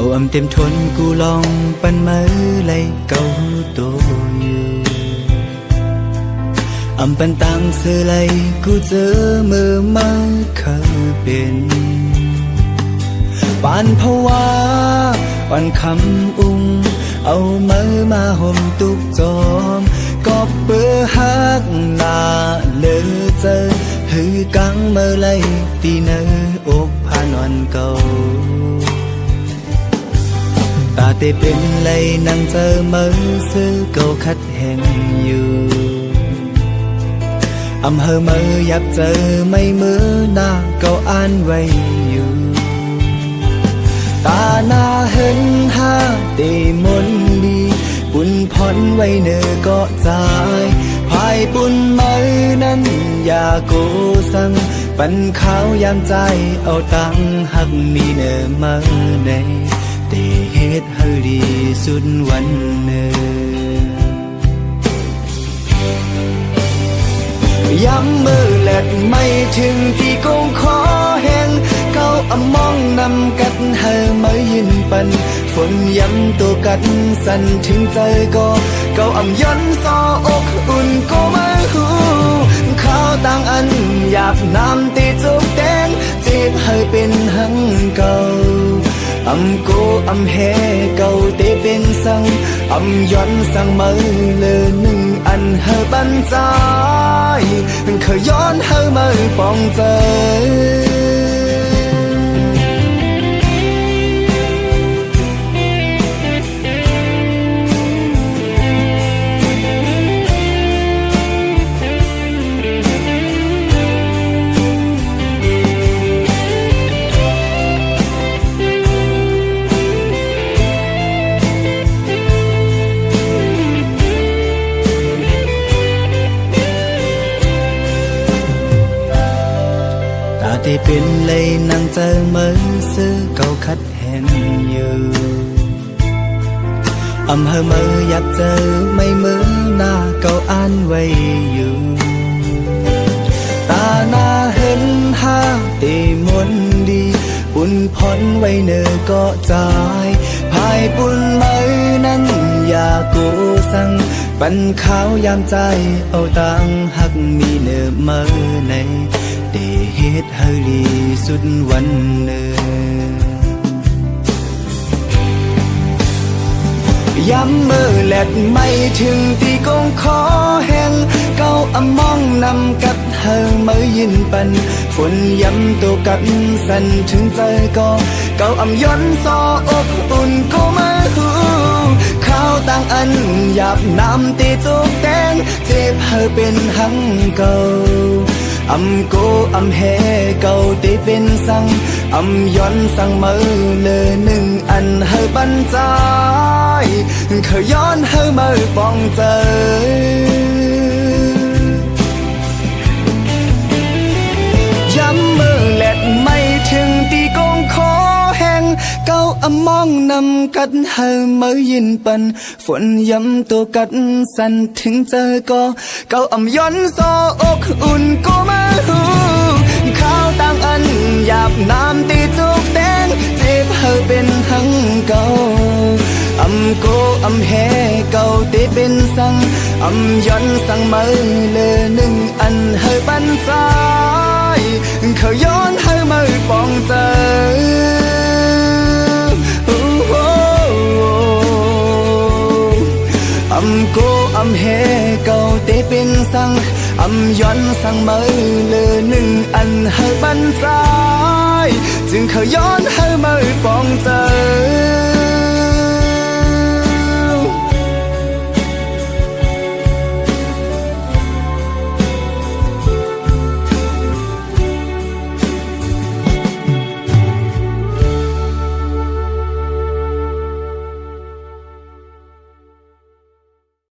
cậu âm tem thốn cu lòng pan mơ lấy cậu tôi âm pan tăng sư lấy cu chớ mơ mơ khờ bênปานภาวะวันคำอุ้งเอามือมาห่มตุกจอมก็เปื้อฮักลาเลือเจอหือกังเมื่อไรตีเนออกพานอนเก่าตาเตเป็นไรนั่งเจอมือซื้อเก่าคัดแห่งอยู่อำเภอมือยับเจอไม่มือหน้าเก่าอ่านไว้อยู่ตาหน้าเห็นหาตีมนดีปุนพรไว้เนอก็ใจภายปุนมือนั้นอย่าโกสังปันข้าวยามใจเอาตังหักมีเนอมาในเตเหตุเฮดีสุดวันเนย้ำมือเล็ดไม่ถึงที่กงขอแห่งเก้าอมองนำกัดเฮไม่ยินปันฝนย้ำตัวกัดสั่นถึงใจก็เก้าอำย้อนซออกอุ่นก็มาหูข้าวต่างอันหยาบน้ำตีจุกแดงจีบให้เป็นหังเก่าอำโกอำเฮเก่าเตเป็นสังอำย้อนสังมือเลยหนึ่งอันเฮบันใจเคยย้อนเฮมือปองใจที่เป็นเลยนั่งเจอมือซื้อเก่าคัดแห่งอยู่อำเภอมืออยากเจอไม่มือหน้าเก่าอ่านไว้อยู่ตาหน้าเห็นหาตีมนดีปุนพรไว้เนอก็ใจภายปุนมือนั้นอย่าโกสังปันข้าวยามใจเอาตังหักมีเนอมือในเดเหตุเฮลีสุดวันเนย้ำมือแลดไม่ถึงที่กงขอแห่งเก้าอมองนำกัดเฮมือยินปันฝนย้ำตัวกัดสั่นถึงใจก็เก้าอำย้อนซออกอุ่นก็มาหูข้าวต่างอันหยาบน้ำตีจุกแดงเจ็บเฮเป็นหังเก่าอำโกอำเฮเก่าตีเป็นสังอำย้อนสังมือเลยหนึ่งอันเฮบันใจเคยย้อนเฮมือปองใจย้ำมือเล็ดไม่ถึงตีกงขอแห่งเก้าอมองนำกัดเฮมือยินปันฝนย้ำตัวกัดสั่นถึงเจอก็เก้าอำย้อนซออกอุ่นก็มาหูข้าวต่างอันหยาบน้ำตีจุกแดงเจ็บเฮเป็นหังเก่าอำโกอำเฮเก่าตีเป็นสังอำย้อนสังมือเลยหนึ่งอันเฮบันใจเคยย้อนเฮมือปองใจอำโกอำเฮเก่าเตเป็นสังอำย้อนสังมือเลยหนึ่งอันเฮบันใจจึงเคยย้อนเฮมือปองใจ